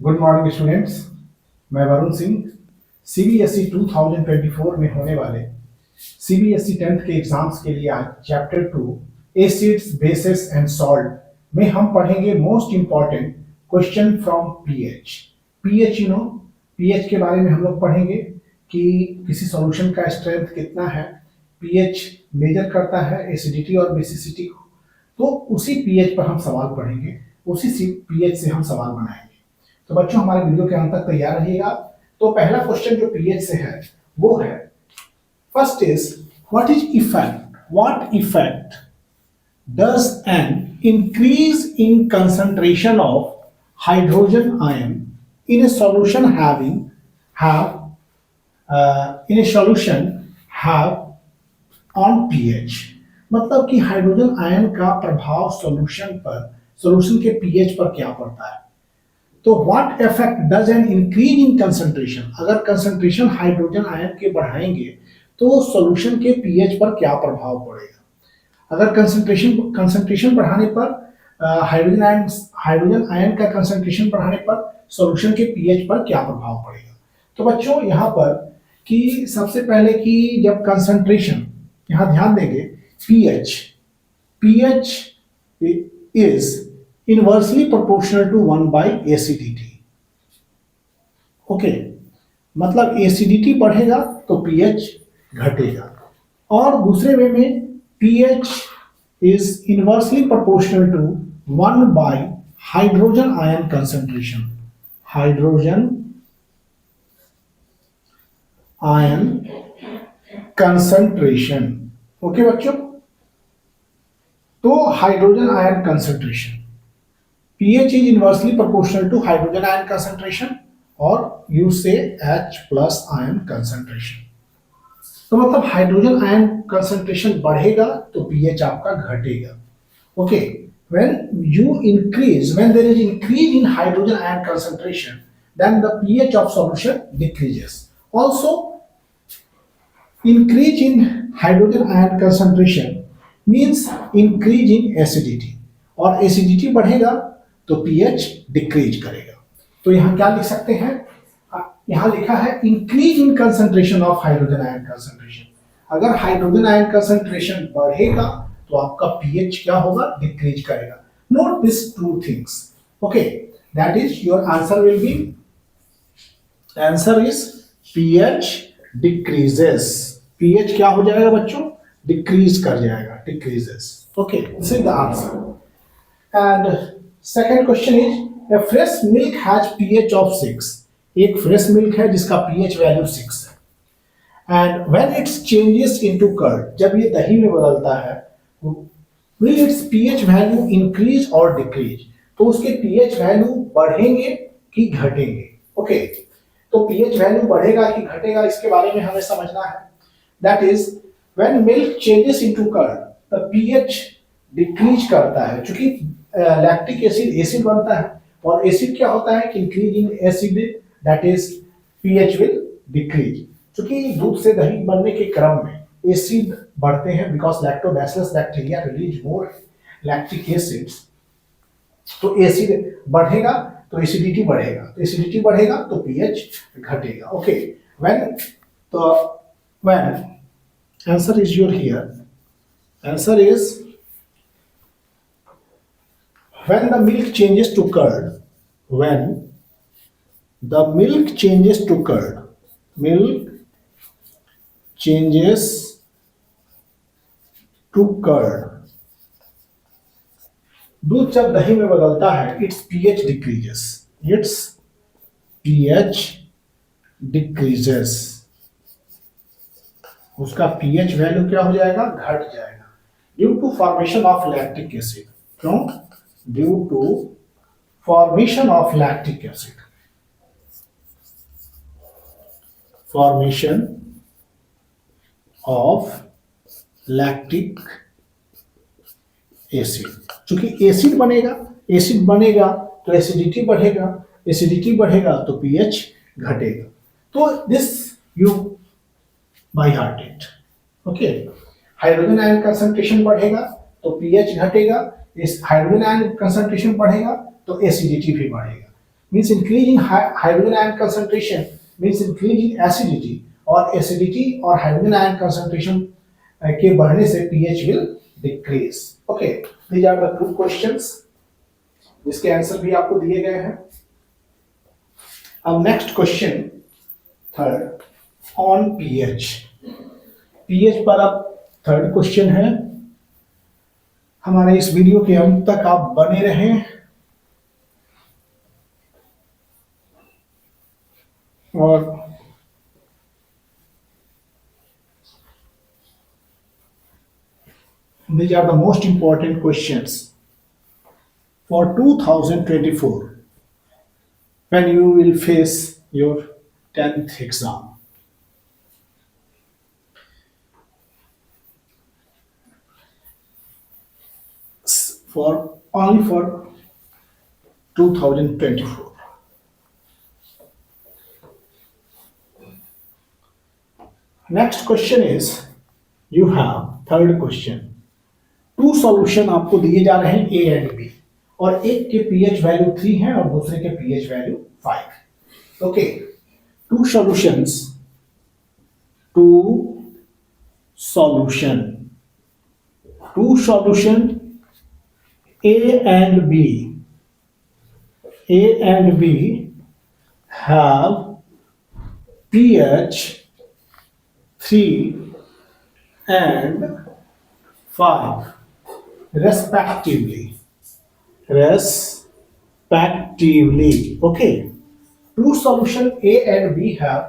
Good morning students. मैं Varun Singh. CBSE 2024 में होने वाले सीबीएसई 10th के एग्जाम्स के लिए आज chapter 2 acids bases and salt में हम पढ़ेंगे most important question from pH. PH pH के बारे में हम लोग पढ़ेंगे कि किसी सॉल्यूशन का स्ट्रेंथ कितना है। पीएच मेजर करता है एसिडिटी और बेसिसिटी को, तो उसी पीएच पर हम सवाल पढ़ेंगे, उसी पीएच से हम सवाल बनाएंगे। तो बच्चों हमारे वीडियो के अंत तक तैयार रहिएगा। तो पहला क्वेश्चन जो पीएच से है वो है, first is what effect does an increase in concentration of hydrogen ion in A solution have on pH. मतलब कि हाइड्रोजन आयन का प्रभाव सॉल्यूशन के पीएच पर क्या पड़ता है। तो what effect does an increase in concentration, अगर कंसंट्रेशन हाइड्रोजन आयन के बढ़ाएंगे तो सॉल्यूशन के पीएच पर क्या प्रभाव पड़ेगा। अगर कंसंट्रेशन बढ़ाने पर हाइड्रोजन आयन का कंसंट्रेशन बढ़ाने पर सॉल्यूशन के पीएच पर क्या प्रभाव पड़ेगा। तो बच्चों यहाँ पर कि सबसे पहले कि जब कंसंट्रेशन, यहाँ ध्यान देंगे, pH is inversely proportional to 1 by acidity। Okay, मतलब एसिडिटी बढ़ेगा तो pH घटेगा, और दूसरे वे में pH is inversely proportional to 1 by hydrogen ion concentration। Hydrogen ion concentration. Okay बच्चों, तो hydrogen ion concentration pH is inversely proportional to hydrogen ion concentration, और you say H plus ion concentration। तो मतलब hydrogen ion concentration बढ़ेगा तो pH आपका घटेगा। Okay, when there is increase in hydrogen ion concentration, then the pH of solution decreases। Also, increase in hydrogen ion concentration means increase in acidity, और acidity बढ़ेगा तो pH decrease करेगा। तो यहाँ क्या लिख सकते हैं, यहाँ लिखा है increase in concentration of hydrogen ion concentration. अगर हाइड्रोजन आयन कंसंट्रेशन बढ़ेगा तो आपका pH क्या होगा, डिक्रीज करेगा। Note this two things. Okay, that is your answer will be, answer is pH decreases. pH क्या हो जाएगा बच्चों, डिक्रीज कर जाएगा, decreases. Okay, this is the answer. And second question is, a fresh milk has pH of 6। एक fresh milk है जिसका pH value 6 है। And when it changes into curd, जब ये दही में बदलता है, will its pH value increase or decrease? तो उसके pH वैल्यू बढ़ेंगे कि घटेंगे। ओके, तो pH वैल्यू बढ़ेगा कि घटेगा, इसके बारे में हमें समझना है। That is, when milk changes into curd, the pH decrease करता है, क्योंकि लैक्टिक एसिड बनता है, और एसिड क्या होता है कि increase in acid, that is pH will decrease. क्योंकि दूध से दही बनने के क्रम में एसिड बढ़ते हैं, because lactobacillus bacteria release more lactic acids. तो एसिड बढ़ेगा तो एसिडिटी बढ़ेगा, तो एसिडिटी बढ़ेगा तो पीएच घटेगा। Okay, when answer is your here, answer is when the milk changes to curd, when the milk changes to curd, milk changes to curd, दूध जब दही में बदलता है, its pH decreases, its pH decreases, उसका pH value क्या हो जाएगा, घट जाएगा, due to formation of lactic acid. क्यों? Due to formation of lactic acid, formation of lactic acid। चूंकि एसिड बनेगा तो एसिडिटी बढ़ेगा, एसिडिटी बढ़ेगा तो pH घटेगा। तो this you by heart it. Okay, hydrogen ion concentration बढ़ेगा तो pH घटेगा, इस हाइड्रोजन आयन कंसंट्रेशन बढ़ेगा तो एसिडिटी भी बढ़ेगा। means increase in hydrogen ion concentration means increase in acidity, और acidity और hydrogen ion concentration के बढ़ने से pH will decrease. Okay, these are the two questions जिसके आंसर भी आपको दिए गए हैं. अब next question third on pH. pH पर अब थर्ड क्वेश्चन है. हमारे इस वीडियो के अंत तक आप बने रहें और these are the most important questions for 2024 when you will face your 10th exam. Only for 2024. Next question is, you have third question. Two solution आपको दिए जा रहे हैं A एंड B, और एक के pH वैल्यू 3 है और दूसरे के pH value 5. Okay, two solution A and B have pH 3 and 5 respectively. Okay, two solution A and B have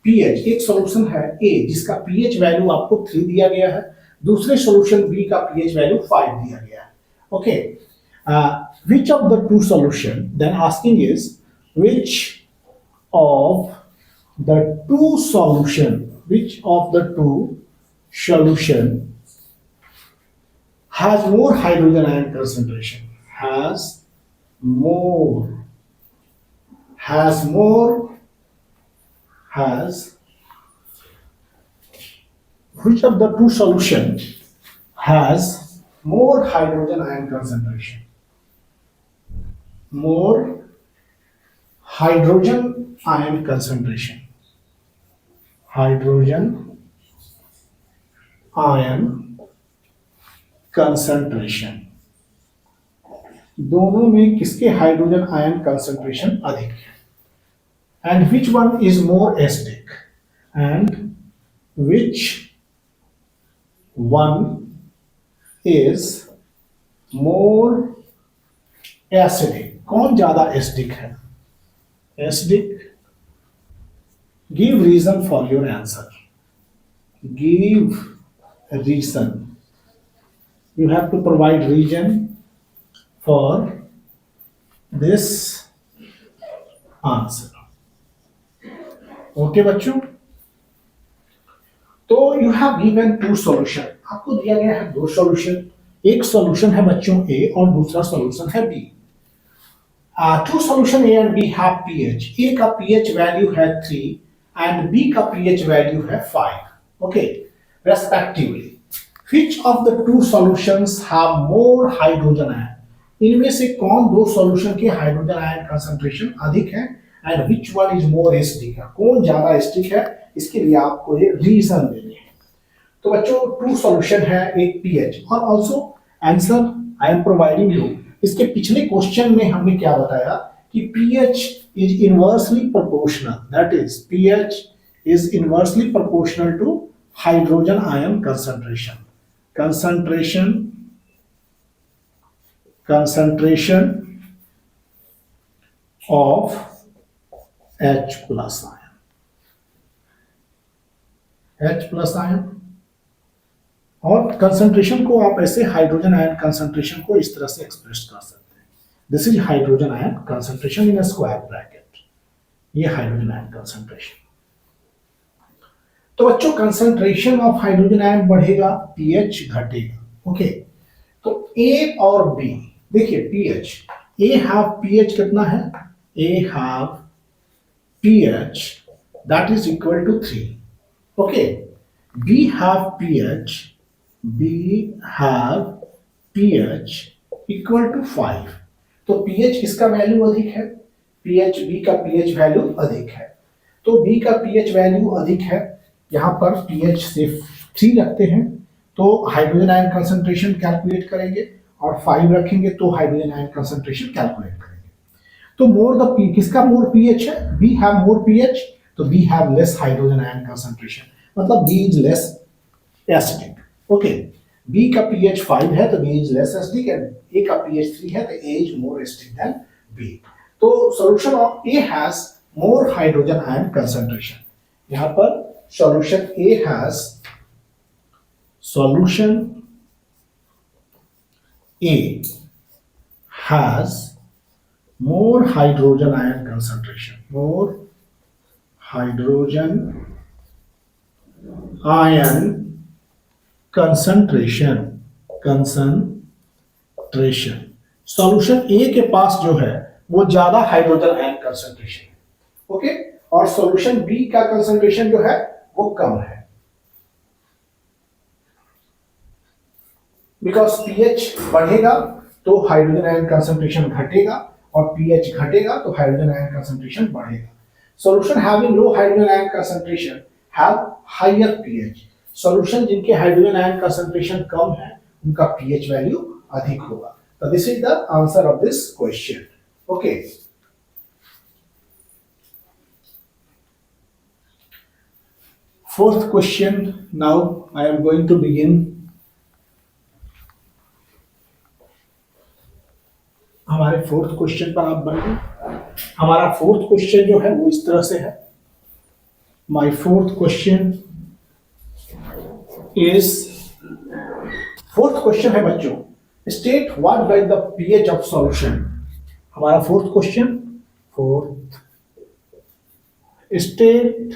pH. एक सॉल्यूशन है A जिसका pH वैल्यू आपको 3 दिया गया है, दूसरे सॉल्यूशन B का pH वैल्यू 5 दिया गया है. Okay, which of the two solution, then asking is which of the two solution has more hydrogen ion concentration, which of the two solution has more hydrogen ion concentration? More hydrogen ion concentration. Hydrogen ion concentration. दोनों में किसके hydrogen ion concentration अधिक है? And which one is more acidic? And which one is more acidic? कौन ज्यादा acidic है? Acidic. Give reason for your answer. Give reason. You have to provide reason for this answer. Okay बच्चों, तो you have given two solution. आपको दिया गया है दो सॉल्यूशन. एक सॉल्यूशन है बच्चों A और दूसरा सॉल्यूशन है B. Two solution A and B have pH. A का pH वैल्यू है 3 and B का pH वैल्यू है 5. Okay, respectively. Which of the two solutions have more hydrogen ion? इनमें से कौन दो सॉल्यूशन के हाइड्रोजन आयन कंसंट्रेशन अधिक है? And which one is more acidic है? कौन ज्यादा एसिडिक है? इसके लिए आपको ये रीजन देने हैं. तो बच्चों टू सॉल्यूशन है, एक पीएच और also answer I am providing you. इसके पिछले क्वेश्चन में हमने क्या बताया कि pH is inversely proportional, that is pH is inversely proportional to hydrogen ion concentration of H plus ion. और कंसंट्रेशन को आप ऐसे हाइड्रोजन आयन कंसंट्रेशन को इस तरह से एक्सप्रेस कर सकते हैं. This is hydrogen ion concentration in a square bracket. ये हाइड्रोजन आयन कंसंट्रेशन. तो बच्चों कंसंट्रेशन ऑफ हाइड्रोजन आयन बढ़ेगा, पीएच घटेगा. ओके, तो ए और बी देखिए पीएच. ए हैव पीएच कितना है? A have pH that is equal to 3. Okay, B have pH equal to 5. तो पीएच किसका वैल्यू अधिक है? पीएच, बी का पीएच वैल्यू अधिक है। तो बी का पीएच वैल्यू अधिक है, यहाँ पर पीएच सिर्फ 3 रखते हैं तो हाइड्रोजन आयन कंसंट्रेशन कैलकुलेट करेंगे, और 5 रखेंगे तो हाइड्रोजन आयन कंसंट्रेशन कैलकुलेट करेंगे। तो मोर द पी, किसका मोर पीएच है? बी हैव मोर पीएच, तो B have less hydrogen ion concentration, मतलब B is less acidic. Okay, B का पीएच 5 है तो B is less acidic, and A का पीएच 3 है तो A is more acidic than B. तो solution of A has more hydrogen ion concentration. यहां पर solution A has, solution A has more hydrogen ion concentration, more hydrogen ion concentration, solution A के पास जो है वो ज्यादा हाइड्रोजन आयन कंसंट्रेशन है, ओके, और सॉल्यूशन बी का कंसंट्रेशन जो है वो कम है। बिकॉज पीएच बढ़ेगा तो हाइड्रोजन आयन कंसंट्रेशन घटेगा, और पीएच घटेगा तो हाइड्रोजन आयन कंसंट्रेशन बढ़ेगा। Solution having low hydrogen ion concentration have higher pH. Solution जिनके हाइड्रोजन आयन कंसंट्रेशन कम है उनका पीएच वैल्यू अधिक होगा। तो this is the answer of this question. Okay, fourth question, now I am going to begin. हमारे fourth question पर आप बढ़िए। हमारा फोर्थ क्वेश्चन जो है वो इस तरह से है। My fourth question is, fourth question है बच्चों, state what by the pH of solution. हमारा fourth question, fourth, state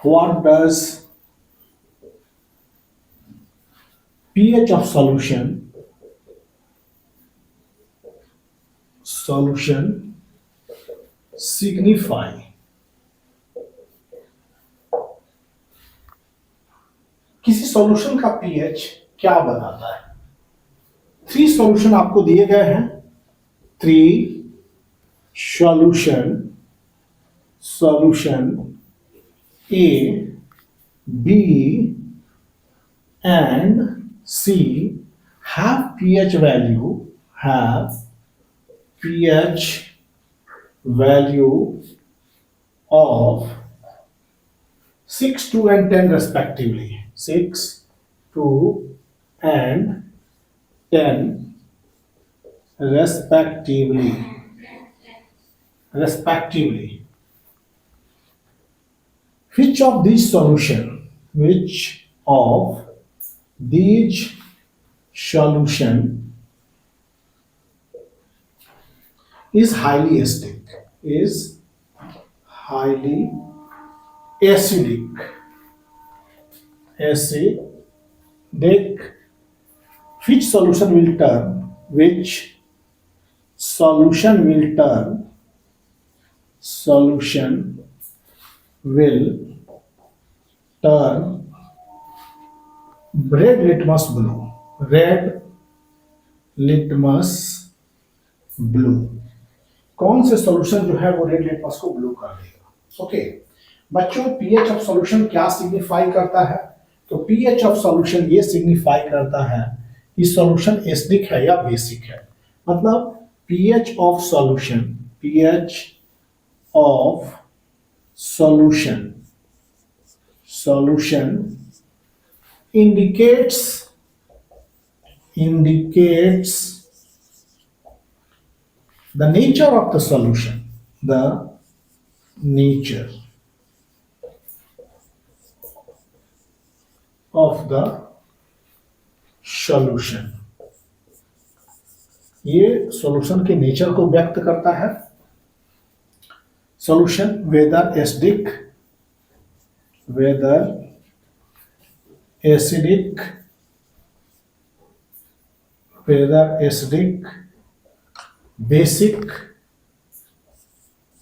what does pH of solution signify। किसी सॉल्यूशन का पीएच क्या बताता है? 3 सॉल्यूशन आपको दिए गए हैं, 3 solution A, B and C have pH value of 6, 2 and 10 respectively. 6, 2 and 10 respectively. Which of these solution is highly acidic? Which solution will turn red litmus blue? कौन से सॉल्यूशन जो है वो रेड लिटमस को ब्लू कर देगा? Okay बच्चों, pH of solution क्या सिग्निफाई करता है? तो पीएच ऑफ सॉल्यूशन ये सिग्निफाई करता है कि सॉल्यूशन एसिडिक है या बेसिक है। मतलब pH of solution indicates the nature of the solution, ये सॉल्यूशन के नेचर को व्यक्त करता है। सॉल्यूशन वेदर एसिडिक,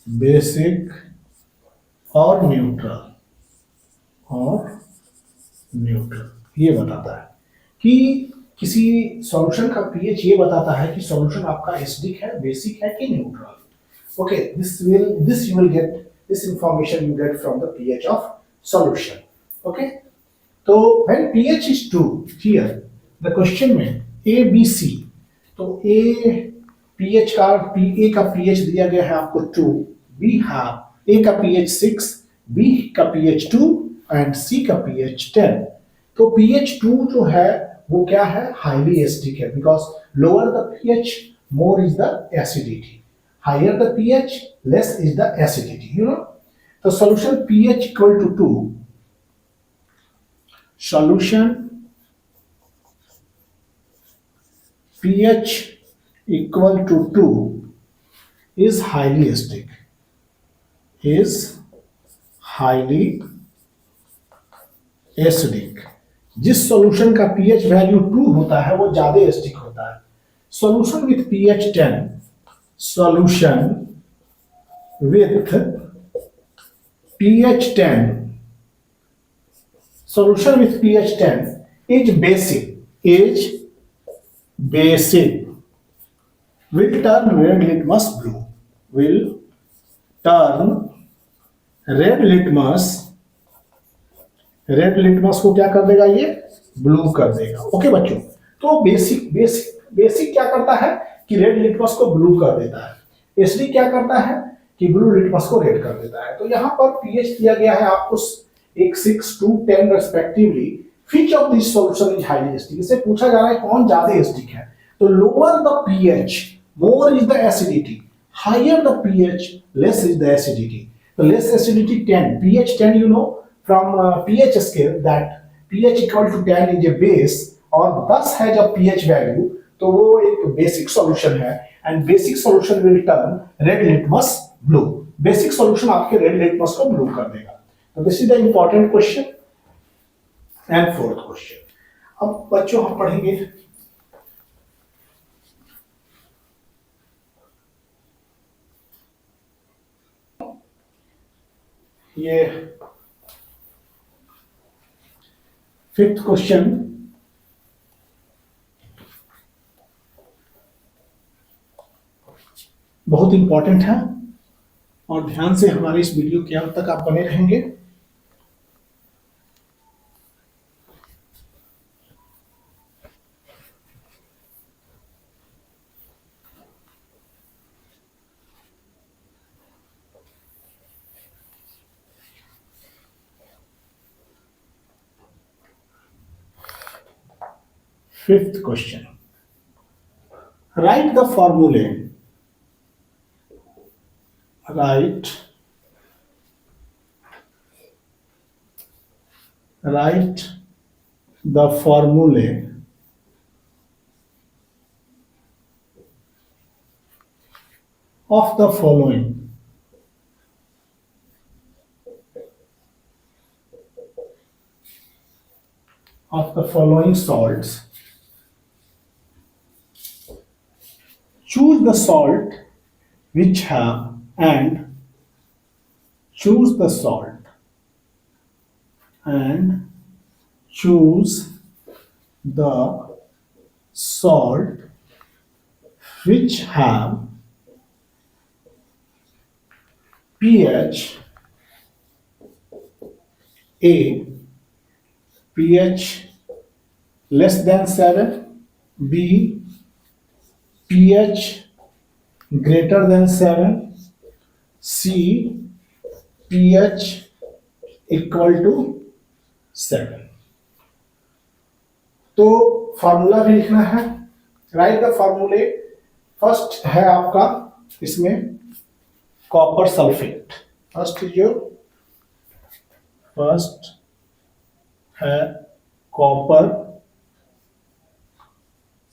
बेसिक और न्यूट्रल, ये बताता है कि किसी सॉल्यूशन का पीएच ये बताता है कि सॉल्यूशन आपका एसिडिक है, बेसिक है कि neutral. Okay, this you will get, this information you get from the pH of solution. Okay, तो when pH is 2 here the question में ए बी सी, तो ए पीएच का ए का पीएच दिया गया है आपको 2, बी हैव ए का पीएच 6, बी का पीएच 2 एंड सी का पीएच 10। तो पीएच 2 जो है वो क्या है, हाईली एसिडिक है, because lower the pH more is the acidity, higher the pH less is the acidity, you know. तो solution pH equal to 2, solution pH equal to 2 is highly acidic, is highly acidic। जिस solution का pH value 2 होता है वो ज्यादा acidic होता है। Solution with pH 10, solution with pH 10, solution with pH 10 is basic, will turn red litmus blue, will turn red litmus को क्या कर देगा, ये ब्लू कर देगा। ओके बच्चों, तो बेसिक क्या करता है कि रेड लिटमस को ब्लू कर देता है, एसिडिक क्या करता है कि ब्लू लिटमस को रेड कर देता है। तो यहाँ पर पीएच दिया गया है आपको एक 6 to 10 respectively, which of these solution is highly acidic, इससे पूछा जा रहा है कौन ज्यादा एसिडिक है। तो lower the pH more is the acidity, higher the pH less is the acidity. तो less acidity 10, pH 10 you know from pH scale that pH equal to 10 is a base, और 10 है जब pH वैल्यू तो वो एक basic solution है, and basic solution will turn red litmus blue, basic solution आपके red litmus को blue कर देगा। तो this is the important question and fourth question. अब बच्चों हम पढ़ेंगे ये फिफ्थ क्वेश्चन। बहुत इंपॉर्टेंट है और ध्यान से हमारे इस वीडियो के अंत तक आप बने रहेंगे। Fifth question. Write the formulae. Write the formulae of the following. Of the following salts. Choose the salt which have and choose the salt and choose the salt which have pH A, pH less than 7, B, pH greater than 7, C, pH equal to 7। तो formula भी लिखना है। Right the फार्मूले। First है आपका इसमें copper sulphate, first है copper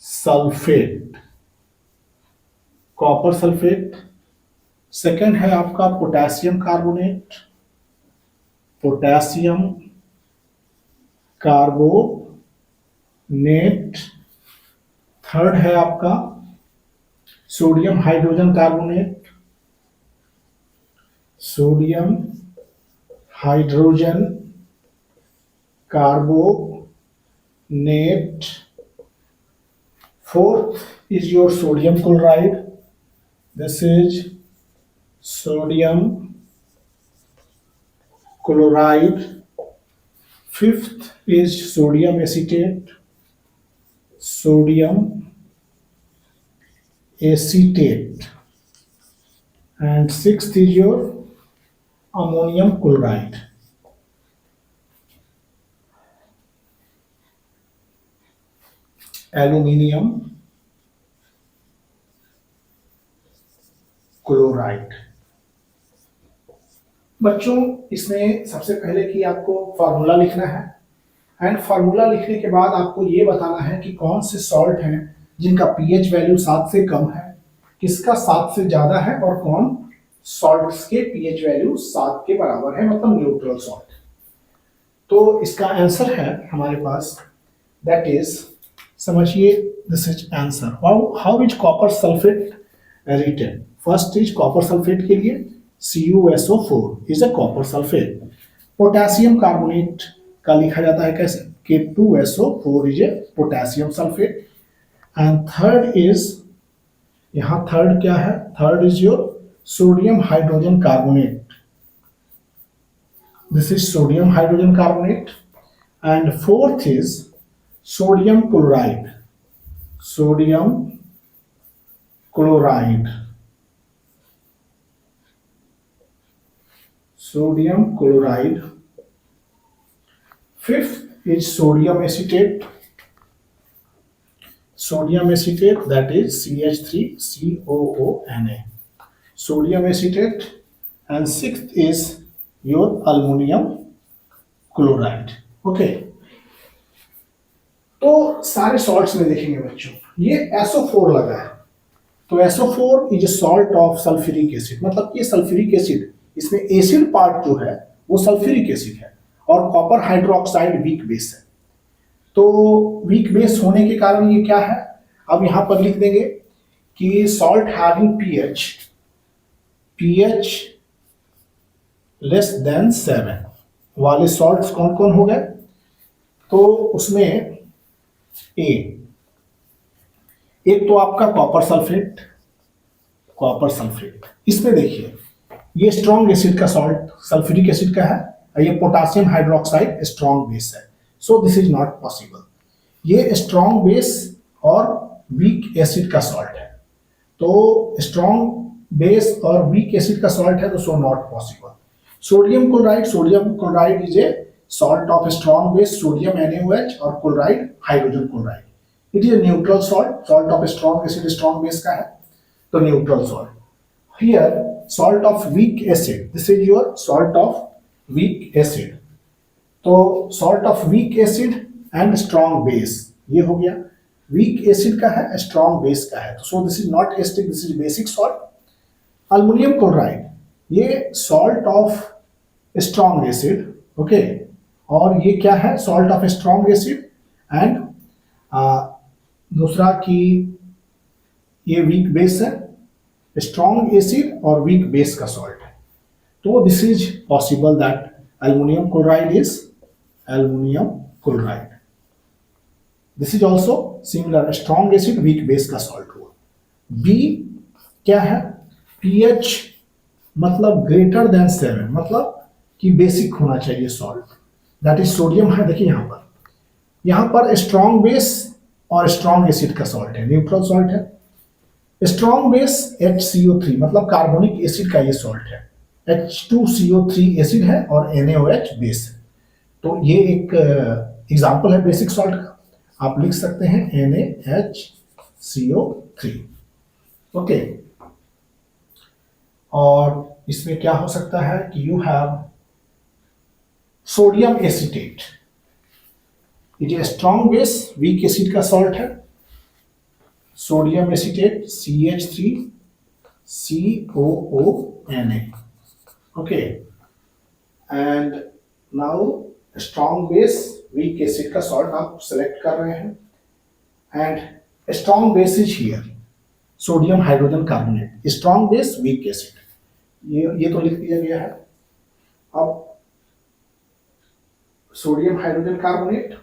sulphate, copper sulphate. Second है आपका potassium carbonate, potassium carbonate. Third है आपका sodium hydrogen carbonate, sodium hydrogen carbonate. Fourth is your sodium chloride. This is sodium chloride. Fifth is sodium acetate. Sodium acetate. And sixth is your ammonium chloride. Aluminium chloride. बच्चों इसमें सबसे पहले कि आपको formula लिखना है एंड फार्मूला लिखने के बाद आपको ये बताना है कि कौन से सॉल्ट हैं जिनका पीएच वैल्यू 7 से कम है, किसका 7 से ज्यादा है और कौन सॉल्ट्स के पीएच वैल्यू 7 के बराबर है, मतलब न्यूट्रल सॉल्ट। तो इसका आंसर है हमारे पास, दैट इज, समझिए, this is answer. How is copper sulphate written? First is copper sulphate के लिए CuSO4 is a copper sulphate. Potassium carbonate का लिखा जाता है कैसे? K2SO4 is a potassium sulphate. And third is, यहां थर्ड क्या है? Third is your sodium hydrogen carbonate. This is sodium hydrogen carbonate. And fourth is sodium chloride. Sodium chloride. Sodium chloride. Fifth is sodium acetate. Sodium acetate, that is CH3COONA. Sodium acetate. And sixth is your aluminum chloride. Okay. तो सारे salts में देखेंगे बच्चों, ये SO4 लगा है, तो SO4 is a salt of sulphuric acid, मतलब ये सल्फ्यूरिक एसिड, इसमें एसिड पार्ट जो है वो सल्फ्यूरिक एसिड है और कॉपर हाइड्रोक्साइड वीक बेस है। तो वीक बेस होने के कारण ये क्या है, अब यहां पर लिख देंगे कि salt having pH less than 7 वाले सॉल्ट्स कौन कौन हो गए? तो उसमें एक तो आपका कॉपर सल्फेट, इसमें देखिए ये स्ट्रॉन्ग एसिड का सॉल्ट सल्फ्यूरिक एसिड का है, और ये पोटेशियम हाइड्रोक्साइड स्ट्रॉन्ग बेस है, so this is not possible. ये स्ट्रॉन्ग बेस और वीक एसिड का सॉल्ट है, तो स्ट्रॉन्ग बेस और वीक एसिड का सॉल्ट है, तो so not possible. Sodium chloride is a salt of strong base, sodium NaOH और chloride hydrogen chloride. It is a neutral salt of strong acid strong base का है, तो neutral salt. Here salt of weak acid, this is your salt of weak acid। तो salt of weak acid and strong base, ये हो गया, weak acid का है, strong base का है, so this is not acidic, this is basic salt। Aluminium chloride, ये salt of strong acid, okay, और ये क्या है? salt of strong acid and दूसरा कि ये weak base है, स्ट्रॉन्ग एसिड और वीक बेस का सॉल्ट है, तो this is possible that aluminium chloride is aluminium chloride. This is also similar, strong acid weak base का सॉल्ट हुआ। बी क्या है? पीएच मतलब ग्रेटर देन 7, मतलब कि बेसिक होना चाहिए सॉल्ट, दैट इज सोडियम है। देखिए यहां पर स्ट्रॉन्ग बेस और स्ट्रॉन्ग एसिड का सॉल्ट है, न्यूट्रल सॉल्ट है। स्ट्रॉन्ग बेस HCO3 मतलब कार्बोनिक एसिड का ये सॉल्ट है, H2CO3 एसिड है और NaOH बेस है, तो ये एक एग्जांपल है बेसिक सॉल्ट का, आप लिख सकते हैं NaHCO3। ओके, और इसमें क्या हो सकता है कि you have sodium acetate, it is strong base weak acid का सॉल्ट है, sodium acetate CH3COONA। Okay, and now strong base weak acid का सॉल्ट आप सेलेक्ट कर रहे हैं, and strong base is here sodium hydrogen carbonate, strong base weak acid, ये तो लिख दिया गया है। अब sodium hydrogen carbonate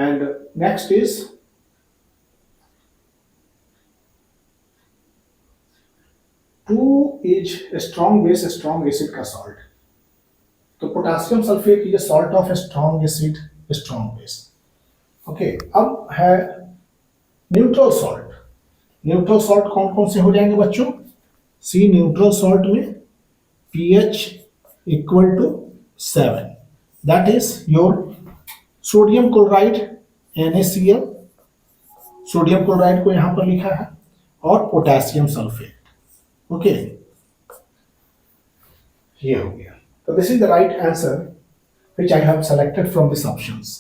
and next is 2 is strong base strong acid का salt. तो potassium sulphate is salt of strong acid strong base. Okay, अब है न्यूट्रल सॉल्ट. न्यूट्रल सॉल्ट कौन कौन से हो जाएंगे बच्चों? सी न्यूट्रल सॉल्ट में pH equal to 7, that is your sodium chloride NaCl. Sodium chloride को यहां पर लिखा है और पोटेशियम सल्फेट. ओके, ये हो गया. So this is the right answer which I have selected from these options.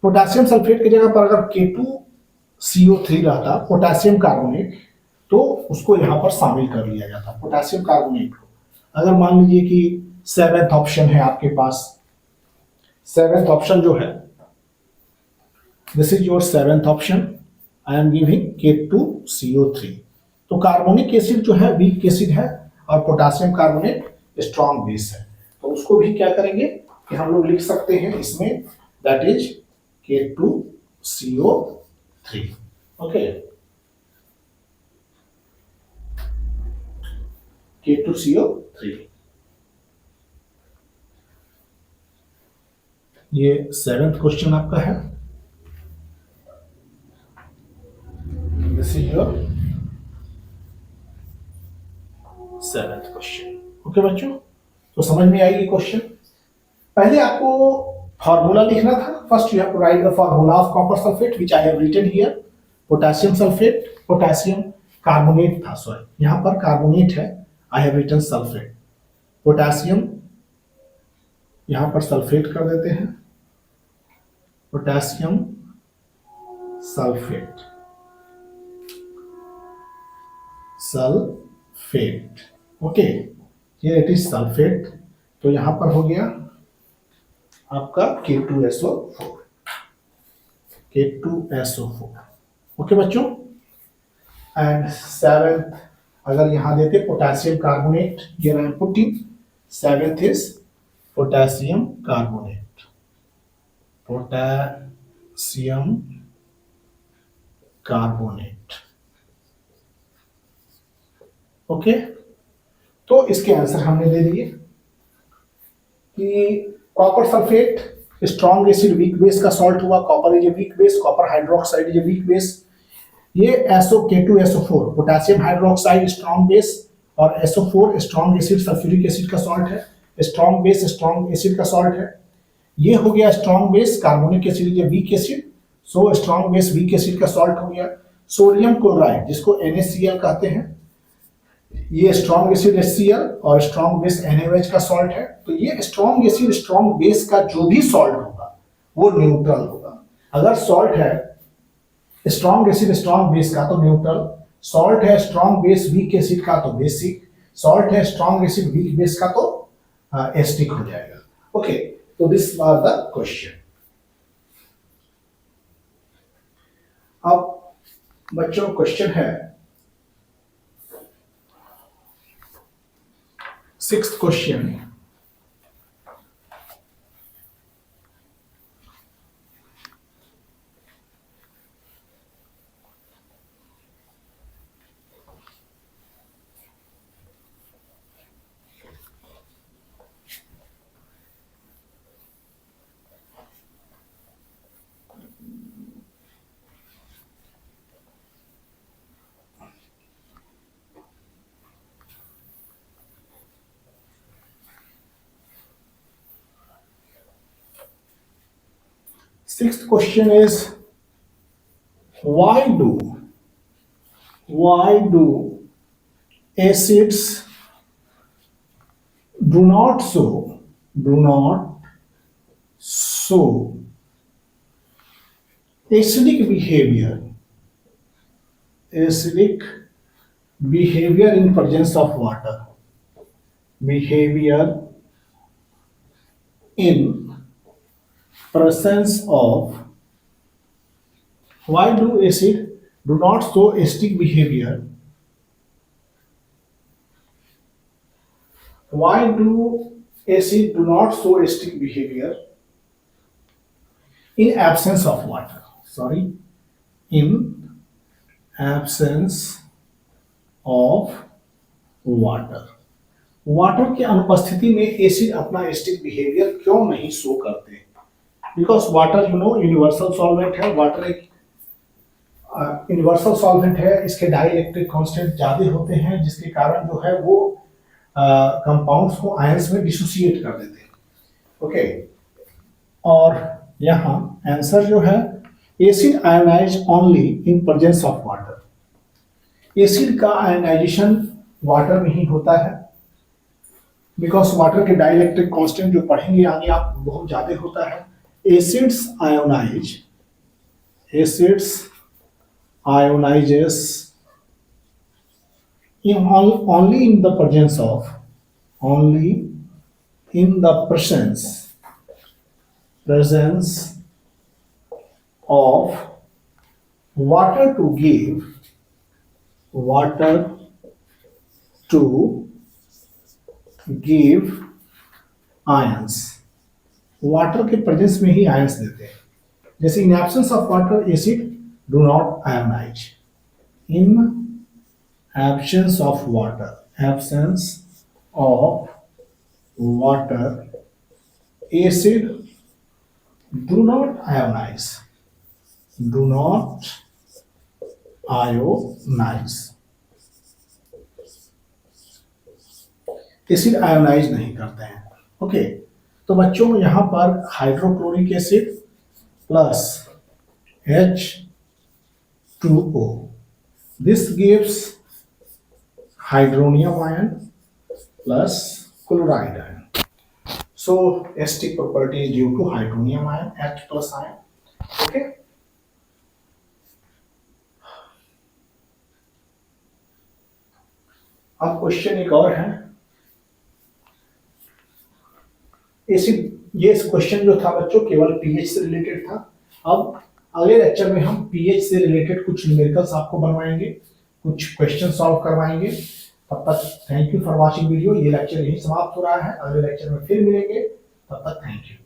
Potassium sulphate की जगह पर अगर K2CO3 रहता पोटेशियम कार्बोनेट, तो उसको यहां पर शामिल कर लिया जाता पोटेशियम कार्बोनेट को. अगर मान लीजिए कि 7th ऑप्शन है आपके पास, 7th ऑप्शन जो है, this is your 7th option. I am giving K2CO3. तो कार्बोनिक एसिड जो है वीक एसिड है और पोटेशियम कार्बोनेट स्ट्रॉन्ग बेस है. तो उसको भी क्या करेंगे कि हम लोग लिख सकते हैं इसमें, that is K2CO3. Okay, K2CO3. ये 7th क्वेश्चन आपका है. This is your 7th question. Okay बच्चों, तो समझ में आएगी क्वेश्चन. पहले आपको फॉर्मूला लिखना था. First you have to write the formula of copper sulphate which I have written here. Potassium sulphate, potassium carbonate था, सॉरी यहां पर कार्बोनेट है, I have written sulphate. Potassium यहां पर सल्फेट कर देते हैं, पोटेशियम सल्फेट, सल्फेट. ओके, ये इट इज सल्फेट. तो यहां पर हो गया आपका K2SO4. K2SO4. ओके बच्चों. एंड 7th अगर यहां देते potassium carbonate, here I am putting 7th is potassium carbonate. Potassium carbonate. Okay, तो इसके आंसर हमने दे दिए कि copper sulphate strong acid weak base का सॉल्ट हुआ. Copper is a weak base, copper hydroxide is a weak base. ये K2SO4 potassium hydroxide strong base और SO4 strong acid sulphuric acid का सॉल्ट है. स्ट्रॉन्ग बेस स्ट्रॉन्ग एसिड का salt है. ये हो गया strong base, carbonic acid is a weak acid, so strong base weak acid का सॉल्ट हो गया. सोडियम क्लोराइड जिसको NaCl कहते हैं, ये स्ट्रॉन्ग एसिड HCl और स्ट्रॉन्ग बेस NaOH का सॉल्ट है. तो ये स्ट्रॉन्ग एसिड स्ट्रॉन्ग बेस का जो भी सॉल्ट होगा वो न्यूट्रल होगा. अगर सॉल्ट है स्ट्रॉन्ग एसिड स्ट्रॉन्ग बेस का तो न्यूट्रल, सॉल्ट है स्ट्रॉन्ग बेस वीक एसिड का तो बेसिक, सॉल्ट है स्ट्रॉन्ग एसिड वीक बेस का तो एस्टिक हो जाएगा. ओके, तो दिस वाज द क्वेश्चन. अब बच्चों क्वेश्चन है 6th question. Sixth question is why do acids do not show acidic behavior in presence of water. Behavior in presence of, why do acid do not show acidic behavior? Why do acid do not show acidic behavior in absence of water, sorry, in absence of water, water की अनुपस्थिति में acid अपना acidic behaviour क्यों नहीं show करते? Because water you know universal solvent है, water एक universal solvent है, इसके डाइइलेक्ट्रिक कांस्टेंट ज्यादा होते हैं, जिसके कारण जो है वो कंपाउंड्स को आयंस में डिसोसिएट कर देते हैं। ओके, और यहाँ आंसर जो है acid ionize only in presence of water. Acid का आयोनाइजेशन वाटर में ही होता है, बिकॉज वाटर के डाइइलेक्ट्रिक कांस्टेंट जो पढ़ेंगे आगे आप बहुत ज्यादा होता है। Acids ionizes only in the presence of water to give ions। Water के प्रेजेंस में ही आयंस देते हैं। जैसे in absence of water acid do not ionize, in absence of water acid do not ionize, acid ionize नहीं करते हैं। Okay, तो बच्चों यहाँ पर hydrochloric acid plus H2O, this gives hydronium ion plus chloride ion. So acidic property is due to hydronium ion, H plus ion. Okay. अब question एक और है, एसिड, ये क्वेश्चन जो था बच्चों केवल पीएच से रिलेटेड था। अब अगले लेक्चर में हम पीएच से रिलेटेड कुछ न्यूमेरिकल्स आपको बनवाएंगे, कुछ क्वेश्चन सॉल्व करवाएंगे। तब तक thank you for watching video. ये लेक्चर यही समाप्त हो रहा है, अगले लेक्चर में फिर मिलेंगे, तब तक थैंक यू।